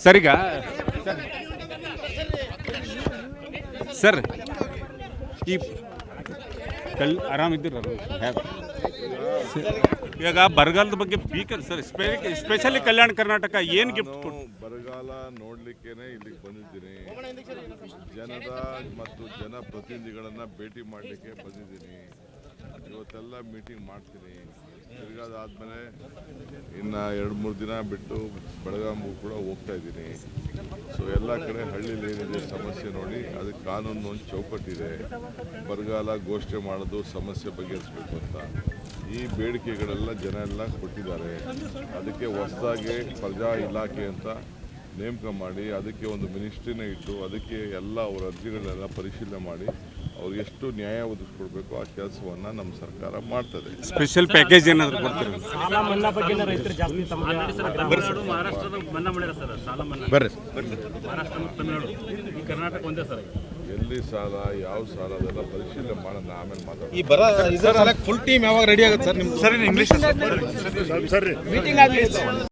Sir ಈಗ sir ಈ ಆರಾಮಿದ್ದೀರ ಈಗ ಬರಗಾಲದ ಬಗ್ಗೆ ಭೀಕರ ಸರ್ ಸ್ಪೆಷಲಿ ಕಲ್ಯಾಣ ಕರ್ನಾಟಕ ಏನು ಗಿಫ್ಟ್ ಬರಗಾಲ ನೋಡ್ಲಿಕ್ಕೇನೆ ಇಲ್ಲಿಗೆ ಬಂದಿದ್ದೀನಿ. ಜನದ ಮತ್ತು ಜನಪ್ರತಿನಿಧಿಗಳನ್ನು ಭೇಟಿ ಮಾಡಲಿಕ್ಕೆ ಬಂದಿದ್ದೀನಿ. ಇವತ್ತೆಲ್ಲ ಮೀಟಿಂಗ್ ಮಾಡ್ತೀನಿ. ತಿರ್ಗಾದಾದ್ಮೇಲೆ ಇನ್ನು 2-3 ದಿನ ಬಿಟ್ಟು ಬೆಳಗಾವಿಗೂ ಕೂಡ ಹೋಗ್ತಾ ಇದ್ದೀನಿ. ಸೊ ಎಲ್ಲ ಕಡೆ ಹಳ್ಳಿಲಿ ಏನಿದೆ ಸಮಸ್ಯೆ ನೋಡಿ ಅದಕ್ಕೆ ಕಾನೂನು ಒಂದು ಚೌಕಟ್ಟಿದೆ. ಬರಗಾಲ ಘೋಷಣೆ ಮಾಡೋದು ಸಮಸ್ಯೆ ಬಗೆಹರಿಸಬೇಕು ಅಂತ ಈ ಬೇಡಿಕೆಗಳೆಲ್ಲ ಜನ ಎಲ್ಲ ಕೊಟ್ಟಿದ್ದಾರೆ. ಅದಕ್ಕೆ ಹೊಸದಾಗಿ ಪ್ರಜಾ ಇಲಾಖೆ ಅಂತ ನೇಮಕ ಮಾಡಿ ಅದಕ್ಕೆ ಒಂದು ಮಿನಿಸ್ಟ್ರಿನ ಇಟ್ಟು ಅದಕ್ಕೆ ಎಲ್ಲ ಅವರ ಅರ್ಜಿಗಳನ್ನೆಲ್ಲ ಪರಿಶೀಲನೆ ಮಾಡಿ ಅವ್ರಿಗೆ ಎಷ್ಟು ನ್ಯಾಯ ಒದಗಿಸ್ಕೊಡ್ಬೇಕು ಆ ಕೆಲಸವನ್ನು ನಮ್ಮ ಸರ್ಕಾರ ಮಾಡ್ತದೆ. ಸ್ಪೆಷಲ್ ಪ್ಯಾಕೇಜ್ ಏನಾದರೂ ಕೊಡ್ತೀರಿ? ಸಾಲ ಮನ್ನಾ ಬಗ್ಗೆ ರೈತರು ಜಾಸ್ತಿ ಮಹಾರಾಷ್ಟ್ರದ ಮನ್ನಾ ಮಾಡ್ಯಾರ ಸರ್. ಸಾಲ ಮನ್ನಾ ಬರ್ರಿ ಮಹಾರಾಷ್ಟ್ರ ಮತ್ತು ತಮಿಳುನಾಡು ಈ ಕರ್ನಾಟಕ ಒಂದೇ ಸರ್. ಎಲ್ಲಿ ಸಾಲ ಯಾವ ಸಾಲ ಅದೆಲ್ಲ ಪರಿಶೀಲನೆ ಮಾಡೋಣ, ಆಮೇಲೆ ಮಾತಾಡೋಣ. ಈ ಬರ ಫುಲ್ ಟೀಮ್ ಯಾವಾಗ ರೆಡಿ ಆಗುತ್ತೆ ಸರ್? ನಿಮ್ಮ ಸರಿ ಇಂಗ್ಲಿಷ್ ಸರ್ ಮೀಟಿಂಗ್ ಆಗಲಿ.